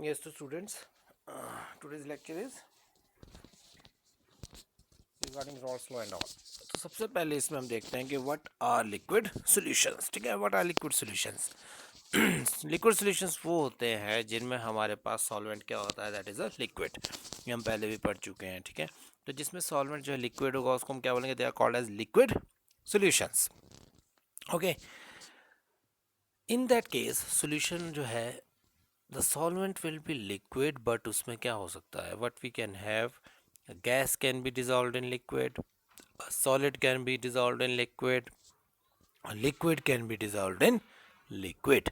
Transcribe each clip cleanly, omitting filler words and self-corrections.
Yes, to students, today's lecture is regarding Rolls law and all. तो सबसे पहले इसमें हम देखते हैं कि व्हाट आर लिक्विड सॉल्यूशंस. ठीक है, what are liquid solutions. Liquid solutions वो होते हैं जिनमें हमारे पास सॉल्वेंट क्या होता है, दैट इज़ अ लिक्विड. ये हम पहले भी पढ़ चुके हैं. ठीक है, तो जिसमें सॉल्वेंट जो है लिक्विड होगा उसको हम क्या बोलेंगे, they are called as liquid solutions. Okay, in that case solution जो है the solvent will be liquid, but उसमें क्या हो सकता है, what we can have, gas can be dissolved in liquid, a solid can be dissolved in liquid, a liquid can be dissolved in liquid.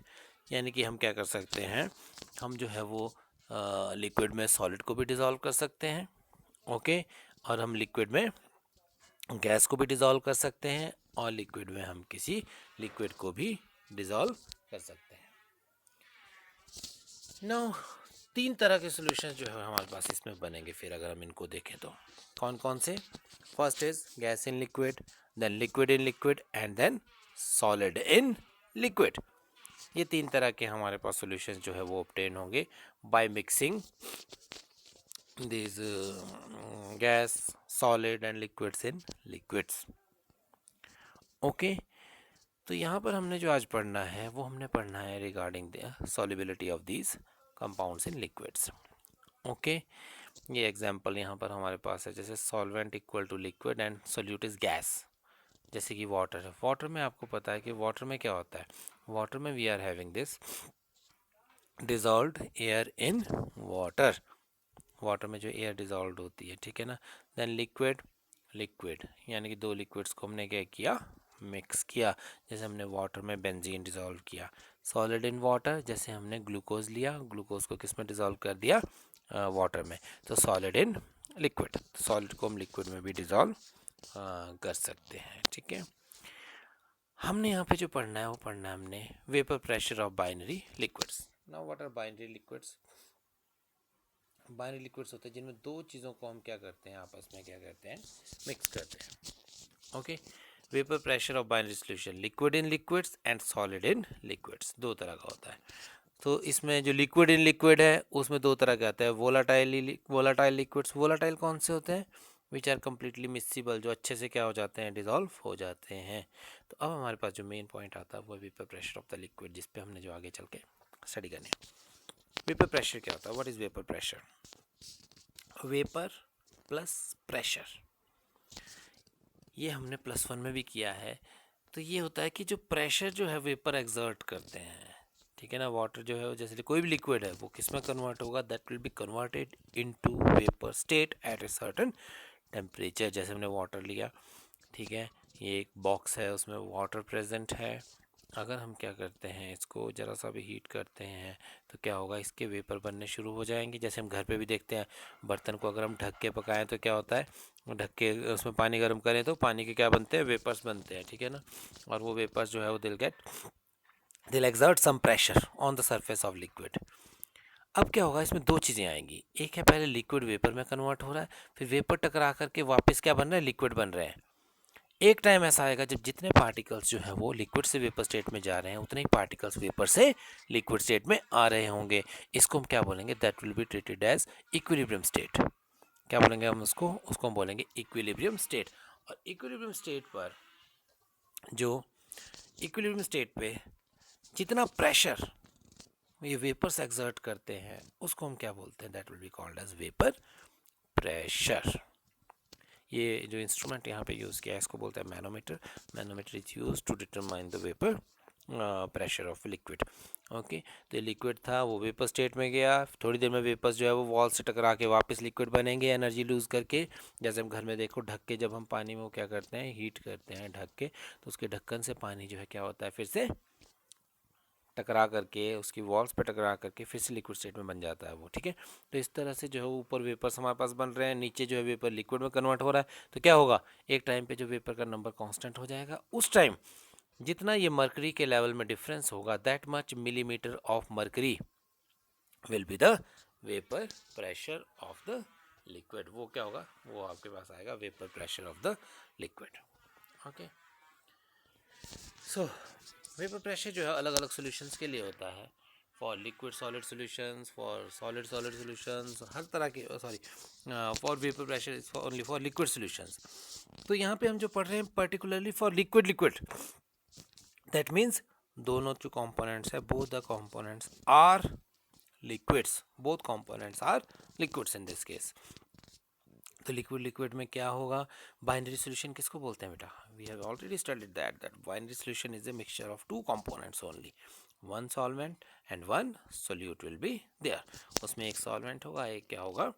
यानी कि हम क्या कर सकते हैं, हम जो है वो लिक्विड में सॉलिड को भी डिज़ोल्व कर सकते हैं. ओके, और हम लिक्विड में गैस को भी डिज़ोल्व कर सकते हैं, और लिक्विड में हम किसी लिक्विड को भी डिज़ोल्व कर सकते हैं. नाउ तीन तरह के सॉल्यूशन जो है हमारे पास इसमें बनेंगे. फिर अगर हम इनको देखें तो कौन कौन से, first is gas in liquid, then liquid in liquid, and then solid in liquid. ये तीन तरह के हमारे पास सॉल्यूशन जो है वो ऑब्टेन होंगे by mixing this gas, solid and liquids in liquids. Okay, तो यहाँ पर हमने जो आज पढ़ना है वो हमने पढ़ना है regarding the solubility of these compounds in liquids. Okay, ये एग्जांपल यहाँ पर हमारे पास है, जैसे solvent equal to liquid and solute is gas. जैसे कि वाटर है, वाटर में आपको पता है कि वाटर में क्या होता है, वाटर में we are having this dissolved air in water. Water में जो एयर डिजॉल्व होती है, ठीक है ना. देन लिक्विड, लिक्विड यानी कि दो लिक्विड्स को हमने क्या किया, मिक्स किया. जैसे हमने वाटर में बेंजीन डिजॉल्व किया. सॉलिड इन वाटर, जैसे हमने ग्लूकोज लिया, ग्लूकोज को किस में डिजॉल्व कर दिया, वाटर में. तो सॉलिड इन लिक्विड, सॉलिड को हम लिक्विड में भी डिजॉल्व कर सकते हैं. ठीक है, हमने यहाँ पे जो पढ़ना है वो पढ़ना है हमने vapour pressure of binary liquids. Now what are binary liquids. Binary liquids होते हैं जिनमें दो चीज़ों को हम क्या करते हैं, आपस में क्या करते हैं, मिक्स करते हैं. Okay, vapour pressure of binary solution, liquid in liquids and solid in liquids, दो तरह का होता है. तो इसमें जो लिक्विड इन लिक्विड है उसमें दो तरह के आते हैं, वोलाटाइल लिक्विड्स. वोलाटाइल कौन से होते हैं, विच आर कम्प्लीटली मिक्सिबल, जो अच्छे से क्या हो जाते हैं, डिजॉल्व हो जाते हैं. तो अब हमारे पास जो मेन पॉइंट आता है वो vapour pressure of the liquid, जिस पे हमने जो आगे चल के स्टडी करनी है. वेपर प्रेशर क्या होता है, what is vapour pressure. Vapour plus pressure, ये हमने +1 में भी किया है. तो ये होता है कि जो प्रेशर जो है वेपर एक्सर्ट करते हैं, ठीक है ना. वाटर जो है जैसे कोई भी लिक्विड है वो किस में कन्वर्ट होगा, that will be converted into vapour state at a certain temperature. जैसे हमने वाटर लिया, ठीक है, ये एक बॉक्स है उसमें वाटर प्रेजेंट है. अगर हम क्या करते हैं, इसको ज़रा सा भी हीट करते हैं तो क्या होगा, इसके वेपर बनने शुरू हो जाएंगे. जैसे हम घर पे भी देखते हैं, बर्तन को अगर हम ढक के पकाएं तो क्या होता है, ढक के उसमें पानी गर्म करें तो पानी के क्या बनते हैं, वेपर्स बनते हैं. ठीक है ना, और वो वेपर्स जो है वो will exert some pressure on the surface of liquid. अब क्या होगा, इसमें दो चीज़ें आएंगी. एक है पहले लिक्विड वेपर में कन्वर्ट हो रहा है, फिर वेपर टकरा करके वापस क्या बन रहा है, लिक्विड बन रहे हैं. एक टाइम ऐसा आएगा जब जितने पार्टिकल्स जो है वो लिक्विड से वेपर स्टेट में जा रहे हैं उतने ही पार्टिकल्स वेपर से लिक्विड स्टेट में आ रहे होंगे. इसको हम क्या बोलेंगे, that will be treated as equilibrium state. क्या बोलेंगे हम उसको हम बोलेंगे इक्विलिब्रियम स्टेट. और इक्विलिब्रियम स्टेट पर जो इक्विलिब्रियम स्टेट पे जितना प्रेशर ये वेपर्स एक्सर्ट करते हैं उसको हम क्या बोलते हैं, that will be called as vapour pressure. ये जो इंस्ट्रूमेंट यहाँ पे यूज़ किया है इसको बोलते हैं manometer. Manometer is use to determine the vapour pressure of liquid. Okay, तो लिक्विड था वो वेपर स्टेट में गया, थोड़ी देर में वेपर्स जो है वो वॉल से टकरा के वापस लिक्विड बनेंगे एनर्जी लूज़ करके. जैसे हम घर में देखो ढक के जब हम पानी में वो क्या करते हैं, हीट करते हैं ढक के, तो उसके ढक्कन से पानी जो है क्या होता है, फिर से टकरा करके उसकी वॉल्स पे टकरा करके फिर से लिक्विड स्टेट में बन जाता है वो. ठीक है, तो इस तरह से जो है ऊपर वेपर्स हमारे पास बन रहे हैं, नीचे जो है वेपर लिक्विड में कन्वर्ट हो रहा है. तो क्या होगा, एक टाइम पे जो वेपर का नंबर कांस्टेंट हो जाएगा. उस टाइम जितना ये मर्करी के लेवल में डिफरेंस होगा, that much millimetre of mercury will be the vapour pressure of the liquid. वो क्या होगा, वो आपके पास आएगा vapour pressure of the liquid. Okay, so vapour pressure जो है अलग अलग सॉल्यूशंस के लिए होता है. For liquid solid solutions, for solid solid solutions, हर तरह के, sorry, for vapour pressure is only for liquid solutions. तो यहाँ पे हम जो पढ़ रहे हैं particularly for liquid liquid, that means दोनों जो कंपोनेंट्स है, both the components are liquids, both components are liquids in this case. तो लिक्विड लिक्विड में क्या होगा, बाइनरी सॉल्यूशन किसको बोलते हैं बेटा, we have already studied that binary solution is a mixture of two components only, one solvent and one solute will be there. उसमें एक सॉल्वेंट होगा, एक क्या होगा,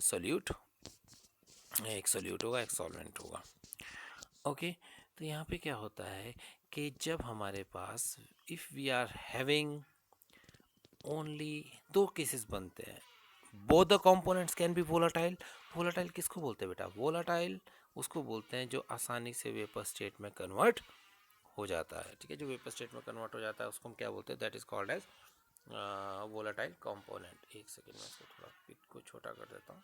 सोल्यूट, एक सोल्यूट होगा, एक सॉल्वेंट होगा। ओके, तो यहाँ पे क्या होता है कि जब हमारे पास if we are having only, दो केसेस बनते हैं, both the components can be volatile. Volatile किसको बोलते हैं बेटा, वोलाटाइल उसको बोलते हैं जो आसानी से वेपर स्टेट में कन्वर्ट हो जाता है, ठीक है, जो वेपर स्टेट में कन्वर्ट हो जाता है उसको हम क्या बोलते हैं, that is called as volatile component. एक सेकेंड में इसको थोड़ा पिक को छोटा कर देता हूँ,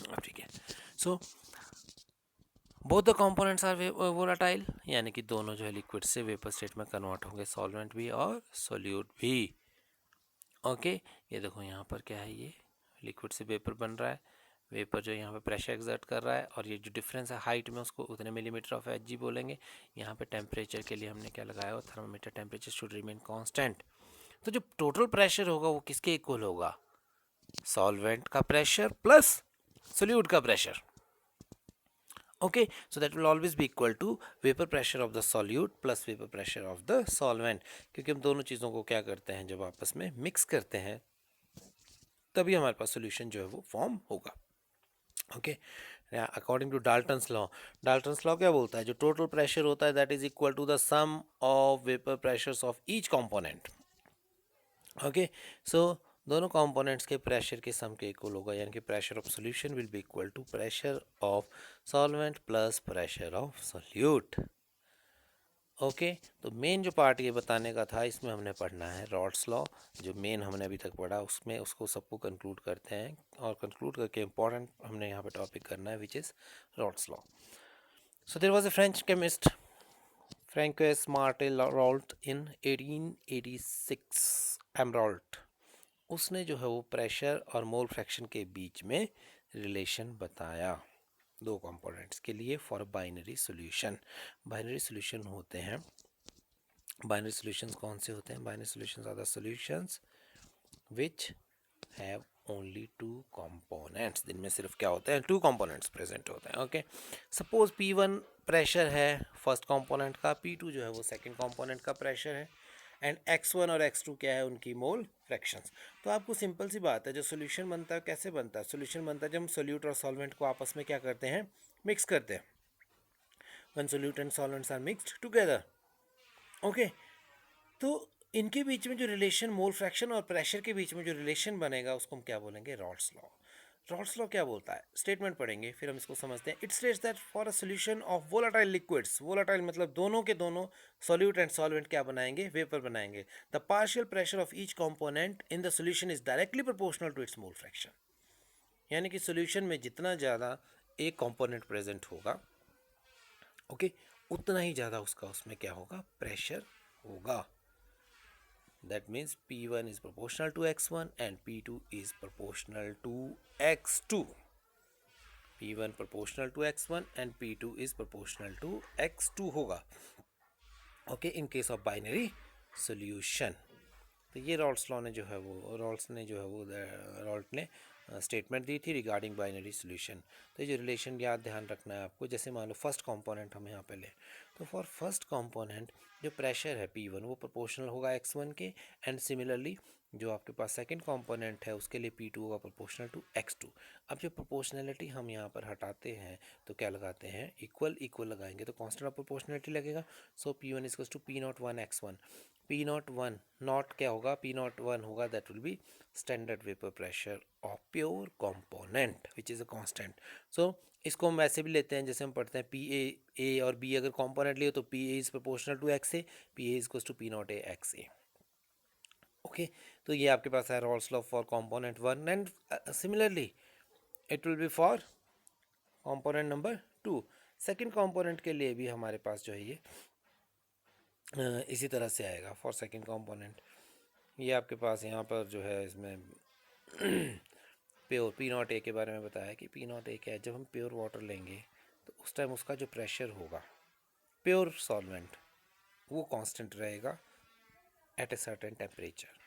अब ठीक है। So both the components are volatile, यानी कि दोनों जो है लिक्विड से वेपर स्टेट में कन्वर्ट होंगे, सॉल्वेंट भी और सोल्यूट भी। ओके, ये देखो यहाँ पर क्या है, ये लिक्विड से वेपर बन रहा है, वेपर जो यहाँ पे प्रेशर एक्सर्ट कर रहा है, और ये जो डिफरेंस है हाइट में उसको उतने मिलीमीटर ऑफ एच जी बोलेंगे। यहाँ पे टेम्परेचर के लिए हमने क्या लगाया हुआ, thermometer temperature should remain constant. तो जो टोटल प्रेशर होगा वो किसके इक्वल होगा, सॉल्वेंट का प्रेशर प्लस सोल्यूट का pressure. Okay, so that will always be equal to vapor pressure of the solute plus vapor pressure of the solvent, क्योंकि हम दोनों चीज़ों को क्या करते हैं, जब आपस में मिक्स करते हैं तभी हमारे पास सोल्यूशन जो है वो फॉर्म होगा। Okay, according to Dalton's law, Dalton's law क्या बोलता है, जो टोटल प्रेशर होता है that is equal to the sum of vapour pressures of each component. Okay, so दोनों कंपोनेंट्स के प्रेशर के सम के इक्वल होगा, यानी कि pressure of solution will be equal to pressure of solvent plus pressure of solute. Okay, तो main जो part ये बताने का था, इसमें हमने पढ़ना है रॉड्स लॉ, जो मेन हमने अभी तक पढ़ा उसमें उसको सबको कंक्लूड करते हैं, और कंक्लूड करके इम्पॉर्टेंट हमने यहाँ पे टॉपिक करना है which is Raoult's law. So there was a French chemist François Marie Raoult in 1886, M Raoult, उसने जो है वो प्रेशर और मोल फ्रैक्शन के बीच में रिलेशन बताया दो कंपोनेंट्स के लिए for binary solution. Binary solution होते हैं, बाइनरी सॉल्यूशंस कौन से होते हैं, binary solutions are the solutions which have only two components, जिनमें सिर्फ क्या होते हैं, टू कंपोनेंट्स प्रेजेंट होते हैं। ओके, सपोज P1 प्रेशर है फर्स्ट कंपोनेंट का, P2 जो है वो सेकंड कंपोनेंट का प्रेशर है, एंड x1 और x2 क्या है, उनकी मोल फ्रैक्शंस। तो आपको सिंपल सी बात है, जो सोल्यूशन बनता है कैसे बनता है, सोल्यूशन बनता है जब हम सोल्यूट और सॉल्वेंट को आपस में क्या करते हैं, मिक्स करते हैं, when solute and solvents are mixed together. Okay, तो इनके बीच में जो रिलेशन, मोल फ्रैक्शन और प्रेशर के बीच में जो रिलेशन बनेगा उसको हम क्या बोलेंगे, रॉल्स लॉ। रॉल्स लॉ क्या बोलता है, स्टेटमेंट पढ़ेंगे फिर हम इसको समझते हैं। It states that for a solution of volatile liquids, volatile मतलब दोनों के दोनों, सॉल्यूट एंड सॉल्वेंट क्या बनाएंगे, वेपर बनाएंगे, the partial pressure of each component in the solution is directly proportional to its mole fraction. यानी कि सॉल्यूशन में जितना ज़्यादा एक कंपोनेंट प्रेजेंट होगा, ओके, उतना ही ज़्यादा उसका उसमें क्या होगा, प्रेशर होगा। That means P1 is proportional to x1 and P2 is proportional to x2. P1 proportional to x1 and P2 is proportional to x2 होगा, okay, in case of binary solution। तो ये रॉल्स लॉ ने जो है वो, Raoult ने statement दी थी regarding binary solution. तो ये जो रिलेशन याद ध्यान रखना है आपको, जैसे मान लो फर्स्ट कंपोनेंट हम यहाँ पे लें, तो फॉर फर्स्ट कंपोनेंट जो प्रेशर है P1 वो प्रोपोर्शनल होगा x1 के, एंड सिमिलरली जो आपके पास सेकंड कंपोनेंट है उसके लिए P2 होगा प्रोपोर्शनल टू x2। अब जो प्रोपोर्शनलिटी हम यहाँ पर हटाते हैं तो क्या लगाते हैं, इक्वल इक्वल लगाएंगे तो कांस्टेंट ऑफ प्रोपोर्शनलिटी लगेगा। सो P1 is to P01 x1, P01 not क्या होगा, P01 होगा that will be standard vapour pressure of pure component which is a constant. So इसको हम वैसे भी लेते हैं, जैसे हम पढ़ते हैं ए और बी अगर कंपोनेंट लिए तो P A is proportional to x A, P A is to P0 A x A. Okay, तो ये आपके पास है Raoult's law for component 1, and similarly it will be for component number 2। Second component के लिए भी हमारे पास जो है ये इसी तरह से आएगा फॉर सेकंड कंपोनेंट। ये आपके पास यहाँ पर जो है इसमें प्योर पी नॉट ए के बारे में बताया कि पी नॉट ए क्या है, जब हम प्योर वाटर लेंगे तो उस टाइम उसका जो प्रेशर होगा प्योर सॉल्वेंट वो कांस्टेंट रहेगा at a certain temperature,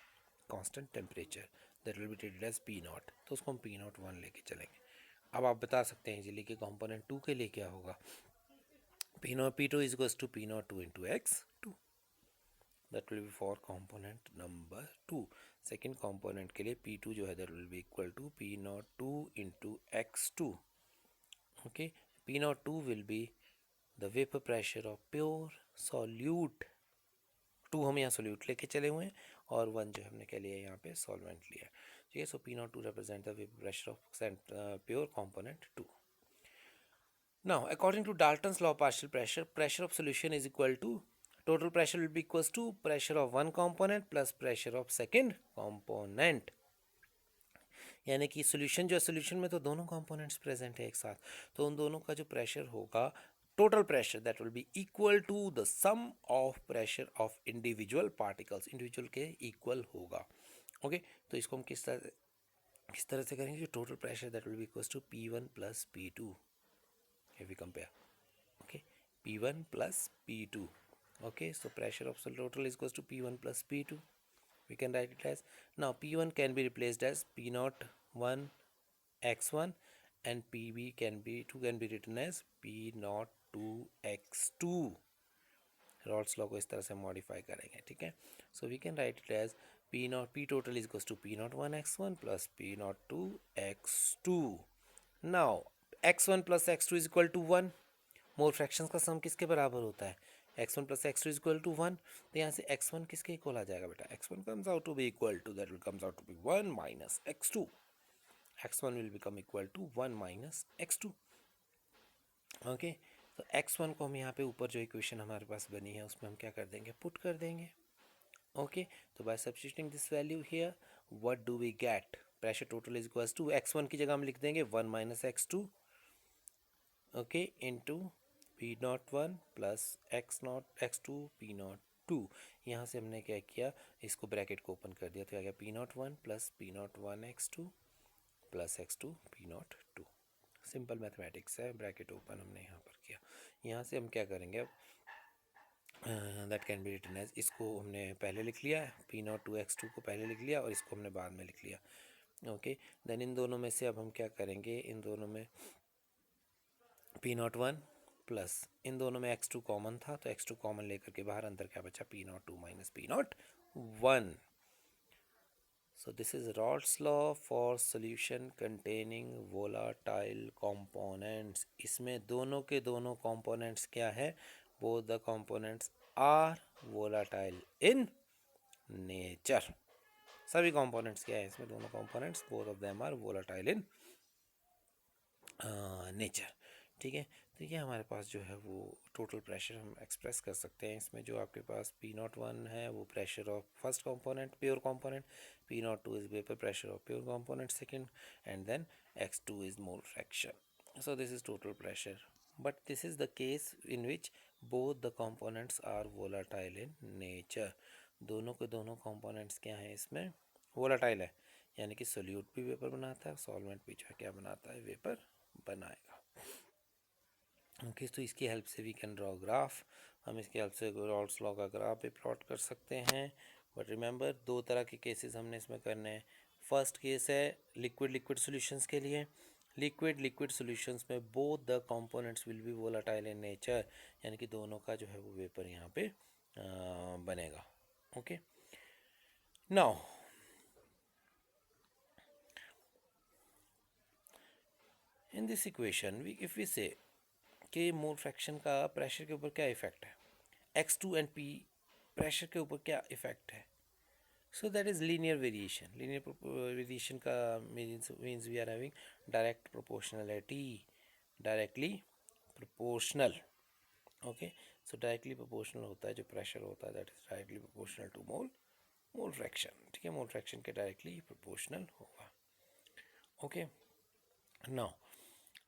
constant temperature that will be treated as P naught. तो उसको हम पी नॉट वन लेके चलेंगे। अब आप बता सकते हैं इजीली कि कंपोनेंट टू के लिए क्या होगा, P naught P two is equals to P naught two into x two, that will be for component number two. Second component के लिए पी टू जो है that will be equal to P naught two into x two. Okay, P naught two will be the vapour pressure of pure solute. टू हम यहाँ solute लेके चले हुए हैं और वन जो हमने क्या लिया है यहाँ पे सॉल्वेंट लिया है। ठीक है, so P naught to represent the vapour pressure of pure component two. Now, according to Dalton's law of partial pressure, pressure of solution is equal to total pressure will be equals to pressure of one component plus pressure of second component। यानी कि solution जो है, solution में तो दोनों components present है एक साथ, तो उन दोनों का जो प्रेशर होगा total pressure that will be equal to the sum of pressure of individual particles, individual के इक्वल होगा। ओके, तो इसको हम किस तरह से करेंगे, total pressure that will be equal to P one plus P two if we compare। Okay, P1 plus P2। Okay, so pressure of cell total is equals to P1 plus P2, we can write it as, now P1 can be replaced as P naught 1 x1 and PB can be 2 can be written as P naught 2 x2। Raoult's law को इस तरह से modify करेंगे। ठीक है, so we can write it as P naught P total is equals to P naught one x one plus P naught two x two. Now x1 plus x two is equal to one, mole fractions का sum किसके बराबर होता है, x1 plus x two is equal to one. तो यहाँ से x1 किसके equal आ जाएगा बेटा, x1 comes out to be equal to that will comes out to be one minus x2, x1 will become equal to one minus x2। Okay, तो x1 को हम यहाँ पे ऊपर जो इक्वेशन हमारे पास बनी है उसमें हम क्या कर देंगे, पुट कर देंगे। ओके, तो by substituting this value here what do we get, pressure total is equals to x1 की जगह हम लिख देंगे one minus x2, okay, into P naught one plus x naught x two P naught two. यहाँ से हमने क्या किया, इसको ब्रैकेट को ओपन कर दिया, तो आ गया P naught one plus P naught one x two plus x two P naught two. Simple mathematics है, ब्रैकेट ओपन हमने यहाँ पर किया। यहाँ से हम क्या करेंगे अब, that can be written as, इसको हमने पहले लिख लिया P naught two x two को पहले लिख लिया और इसको हमने बाद में लिख लिया। ओके, देन इन दोनों में से अब हम क्या करेंगे, इन दोनों में पी नॉट वन प्लस इन दोनों में एक्स टू कॉमन था तो एक्स टू कॉमन लेकर के बाहर अंदर क्या बचा, P naught two minus P naught one. So this is Raoult's law for solution containing volatile components. इसमें दोनों के दोनों कंपोनेंट्स क्या है, both the components are volatile in nature. सभी कंपोनेंट्स क्या है इसमें, दोनों components both of them are volatile in nature. ठीक है, तो ये हमारे पास जो है वो टोटल प्रेशर हम एक्सप्रेस कर सकते हैं। इसमें जो आपके पास पी नॉट वन है वो pressure of first component pure component, P naught two is vapour pressure of pure component second, and then x two is mole fraction. So this is total pressure, but this is the case in which both the components are volatile in nature. दोनों के दोनों components क्या हैं इसमें, volatile है, यानी कि solute भी वेपर बनाता है, सॉल्वेंट भी जो है क्या बनाता है, वेपर बनाएगा। ओके, तो इसकी हेल्प से वी कैन ड्रॉ ग्राफ, हम इसकी हेल्प से रॉल्स लॉ का ग्राफ भी प्लॉट कर सकते हैं। बट रिमेंबर दो तरह के केसेस हमने इसमें करने हैं। फर्स्ट केस है लिक्विड लिक्विड सॉल्यूशंस के लिए, लिक्विड लिक्विड सॉल्यूशंस में both the components will B volatile in nature, यानी कि दोनों का जो है वो वेपर यहाँ पे बनेगा। Okay, now in this equation we if we say कि मोल फ्रैक्शन का प्रेशर के ऊपर क्या इफेक्ट है, x two and P pressure के ऊपर क्या इफेक्ट है, so that is linear variation. Linear variation का means we are having direct proportionality, directly proportional. Okay, so directly proportional होता है जो प्रेशर होता है, that is directly proportional to mole fraction. ठीक है, मोल फ्रैक्शन के डायरेक्टली प्रोपोर्शनल होगा। ओके, नाउ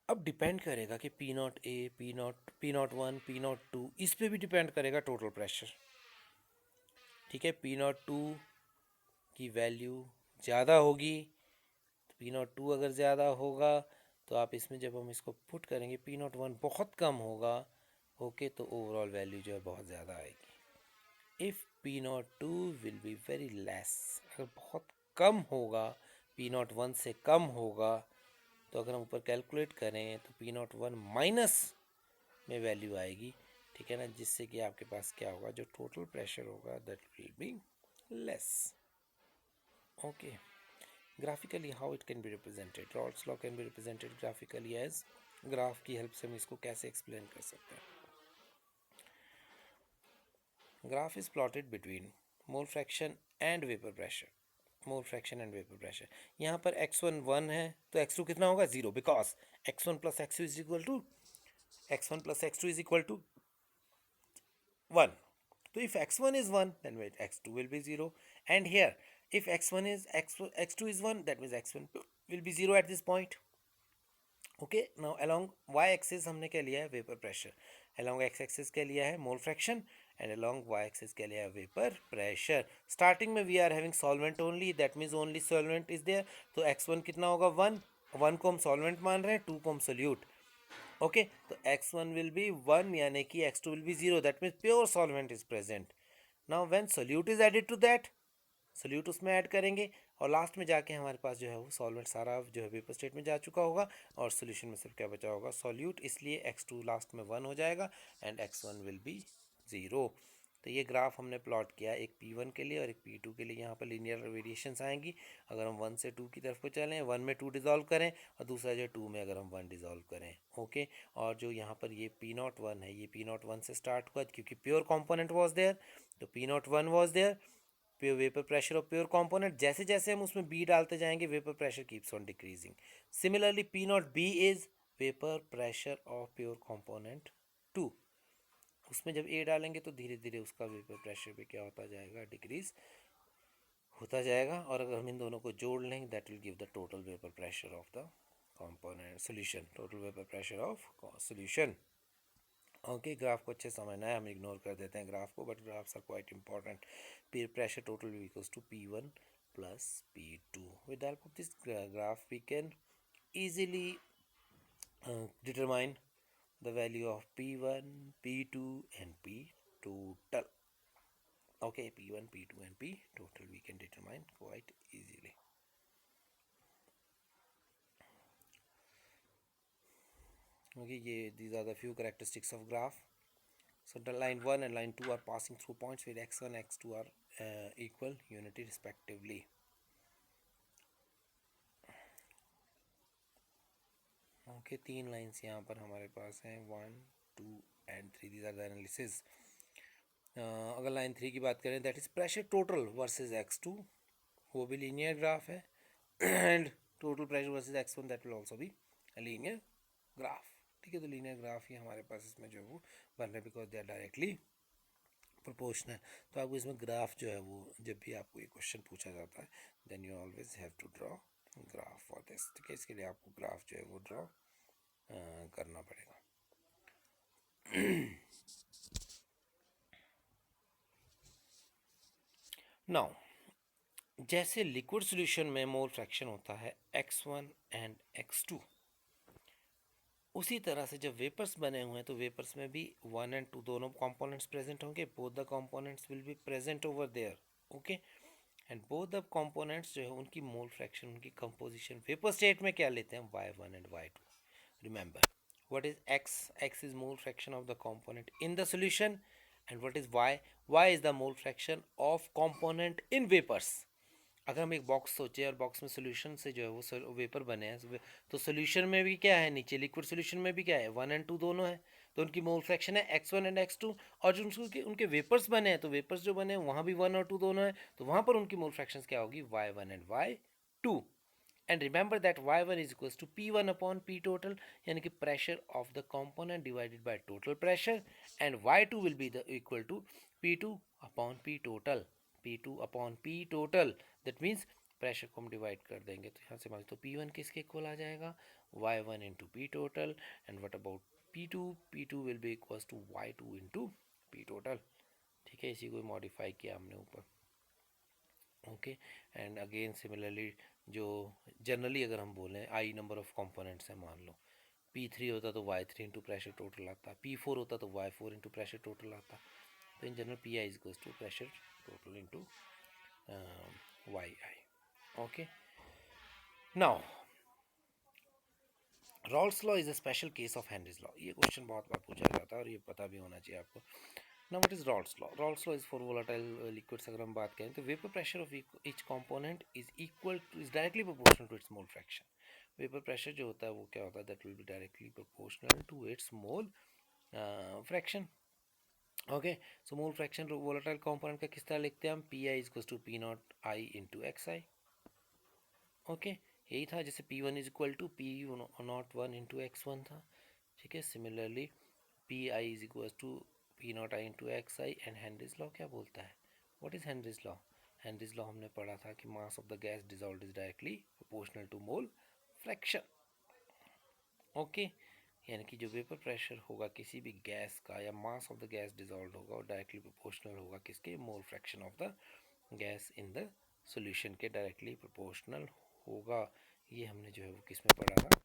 अब डिपेंड करेगा कि P naught A P naught one P naught to, इस पे भी डिपेंड करेगा टोटल प्रेशर। ठीक है, P02 की वैल्यू ज़्यादा होगी, P02 अगर ज़्यादा होगा तो आप इसमें जब हम इसको पुट करेंगे P01 बहुत कम होगा, ओके, तो ओवरऑल वैल्यू जो है बहुत ज़्यादा आएगी। If P02 will be very less, अगर बहुत कम होगा, P01 से कम होगा, तो अगर हम ऊपर कैलकुलेट करें तो P01 माइनस में वैल्यू आएगी, ठीक है ना, जिससे कि आपके पास क्या होगा, जो टोटल प्रेशर होगा that will be less. Okay, graphically how it can be represented, Raoult's law can be represented graphically as, graph की हेल्प से हम इसको कैसे एक्सप्लेन कर सकते हैं। Graph is plotted between mole fraction and vapour pressure, mole fraction and vapour pressure. यहाँ पर x1 1 है तो x2 कितना होगा, 0, because x1 plus x2 is equal to x1 plus x2 is equal to 1. So if x1 is 1, then wait, x2 will be 0. And here, if x1 is x2 is 1, that means x1 will be 0 at this point. Okay, now along y axis हमने क्या लिया है, vapour pressure, along x axis क्या लिया है, mole fraction, and along y axis क्या लिया है, वेपर प्रेशर। स्टार्टिंग में we are having solvent only, that means only solvent is there, तो x1 कितना होगा, 1, 1 को हम solvent मान रहे हैं, 2 को हम solute, ओके, तो x1 विल बी 1 यानी कि x2 will be 0, that means pure solvent is present. Now when solute is added to that, solute उसमें ऐड करेंगे और लास्ट में जाके हमारे पास जो है वो सॉल्वेंट सारा जो है वेपर स्टेट में जा चुका होगा और सोल्यूशन में सिर्फ क्या बचा होगा, सॉल्यूट, इसलिए x2 लास्ट में 1 हो जाएगा एंड x1 विल बी 0। तो ये ग्राफ हमने प्लॉट किया एक P1 के लिए और एक P2 के लिए। यहाँ पर लीनियर वेरिएशंस आएंगी अगर हम 1 से 2 की तरफ को चलें, 1 में 2 डिज़ोल्व करें और दूसरा जो 2 में अगर हम 1 डिज़ोल्व करें, ओके। और जो यहाँ पर ये P01 है, ये P01 से स्टार्ट हुआ क्योंकि प्योर कॉम्पोनेंट वॉज देयर, तो P01 was there, pure vapour pressure of pure component. जैसे जैसे हम उसमें बी डालते जाएंगे vapour pressure keeps on decreasing. Similarly P0B is vapour pressure of pure component 2, उसमें जब ए डालेंगे तो धीरे धीरे उसका वेपर प्रेशर भी क्या होता जाएगा, डिक्रीज होता जाएगा। और अगर हम इन दोनों को जोड़ लेंगे that will give the total vapour pressure of the component solution, total vapour pressure of solution. Okay, graph को अच्छे समझना है, हम इग्नोर कर देते हैं ग्राफ को, but graphs are quite important. P pressure total will equals to P1 plus P2. With the help of this graph we can easily determine the value of P1, P2 and P total. Okay, P1, P2 and P total we can determine quite easily. Okay, these are the few characteristics of graph. So the line 1 and line 2 are passing through points where x1 x2 are equal unity respectively. Okay, 3 lines यहाँ पर हमारे पास हैं, 1 2 and 3, these are the analysis. अगर line 3 की बात करें that is pressure total versus x2, वो भी लीनियर ग्राफ है, and total pressure versus x1 that will also be linear graph. ठीक है, तो लीनियर ग्राफ ही हमारे पास इसमें जो है वो बन रहा है because they are directly proportional. तो आपको इसमें ग्राफ जो है वो जब भी आपको ये क्वेश्चन पूछा जाता है then you always have to draw graph for this. ठीक है, इसके लिए आपको ग्राफ जो है वो ड्रॉ करना पड़ेगा। नाउ जैसे लिक्विड सॉल्यूशन में मोल फ्रैक्शन होता है x1 एंड x2, उसी तरह से जब वेपर्स बने हुए हैं तो वेपर्स में भी 1 एंड 2 दोनों कंपोनेंट्स प्रेजेंट होंगे, both the components will be present over there, okay. And both the components जो है उनकी मोल फ्रैक्शन, उनकी कंपोजिशन वेपर स्टेट में क्या लेते हैं, y1 एंड y2। Remember what is x is mole fraction of the component in the solution, and what is y is the mole fraction of component in vapors। अगर हम एक box सोचे और बॉक्स में सोल्यूशन से जो है वो वेपर बने हैं, तो सोल्यूशन में भी क्या है, नीचे लिक्विड सोल्यूशन में भी क्या है, 1 एंड 2 दोनों है, तो उनकी मोल फ्रैक्शन है x1 एंड x2। और जो उनके वेपर्स बने हैं, तो वेपर्स जो बने हैं वहाँ भी 1 और 2 दोनों है, तो वहाँ पर उनकी मोल फ्रैक्शन क्या होगी, y1 एंड y2। And remember that y1 is equals to P1 upon P total, यानी कि pressure of the component divided by total pressure, and y2 will be the equal to P2 upon P total, P2 upon P total। that means pressure को हम divide कर देंगे तो यहाँ से मान तो P1 किसके इक्वल आ जाएगा, y1 into P total, and what about P2, P2 will be equals to y2 into P total। ठीक है, इसी को मॉडिफाई किया हमने ऊपर। ओके, एंड अगेन सिमिलरली जो जनरली अगर हम बोलें आई नंबर ऑफ कंपोनेंट्स हैं, मान लो P3 होता तो Y3 इंटू प्रेशर टोटल आता, P4 होता तो Y4 इंटू प्रेशर टोटल आता। तो in general PI is equals to pressure total into YI। Okay, now Raoult's law is a special case of Henry's law. ये question बहुत बार पूछा जाता है और ये पता भी होना चाहिए आपको। Now what is Raoult's law? Raoult's law is for volatile liquids अगर हम बात करें तो vapour pressure of each component is equal to, is directly proportional to its mole fraction. Vapour pressure जो होता है वो क्या होता है, that will be directly proportional to its mole fraction. Okay, so mole fraction volatile component का किस तरह लिखते हैं हम, P I is to P naught I into x I. Okay, यही था, जैसे P one is equal to P naught one into x one था। ठीक है, similarly P I is equal to P naught I into x I. And Henry's law क्या बोलता है, what is Henry's law? Henry's law हमने पढ़ा था कि mass of the gas dissolved is directly proportional to mole fraction. Okay, यानी कि जो वेपर प्रेशर होगा किसी भी गैस का या मास ऑफ द गैस डिजॉल्व होगा और डायरेक्टली प्रोपोर्शनल होगा किसके, मोल fraction of the gas in the solution के डायरेक्टली प्रोपोर्शनल होगा। ये हमने जो है वो किस में पढ़ा था,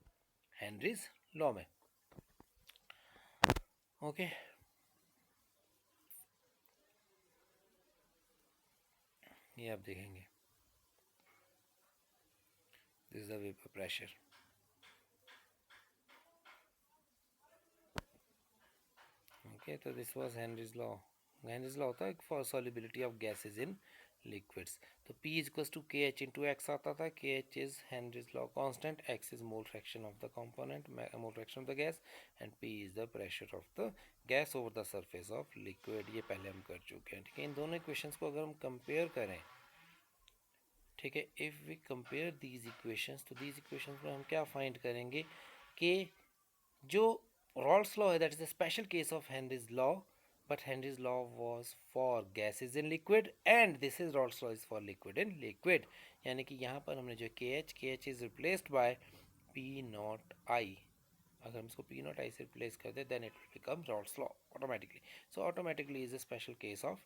हेनरीज लॉ में। ओके, ये आप देखेंगे, this is the vapour pressure. Okay, तो this was Henry's law. Henry's law होता है for solubility of gases in liquids. तो P is equals to K H into x आता था। K H is Henry's law constant, x is mole fraction of the component, mole fraction of the gas, and P is the pressure of the gas over the surface of liquid. ये पहले हम कर चुके हैं। ठीक है, इन दोनों equations को अगर हम कंपेयर करें, ठीक है, if we compare these equations, तो दीज इक्वेशंस में हम क्या फाइंड करेंगे कि जो रॉल्स लॉ है that is a special case of Henry's law, but Henry's law was for gases in liquid and this is Rolls law is for liquid in liquid। यानी कि यहाँ पर हमने जो K H is replaced by P naught I, अगर हम इसको P naught I से रिप्लेस कर दे then it will become Raoult's law automatically. So automatically is a special case of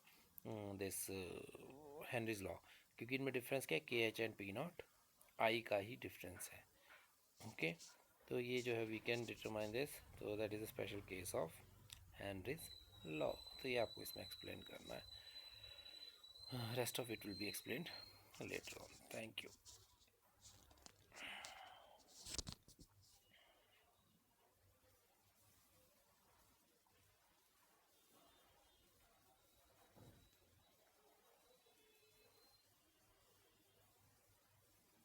this Henry's law, क्योंकि इनमें डिफरेंस क्या है, K H and P naught I का ही डिफरेंस है। ओके, तो ये जो है वी कैन डिटरमाइन दिस, तो that is a special case of Henry's law. तो ये आपको इसमें एक्सप्लेन करना है, rest of it will be explained later on. Thank you.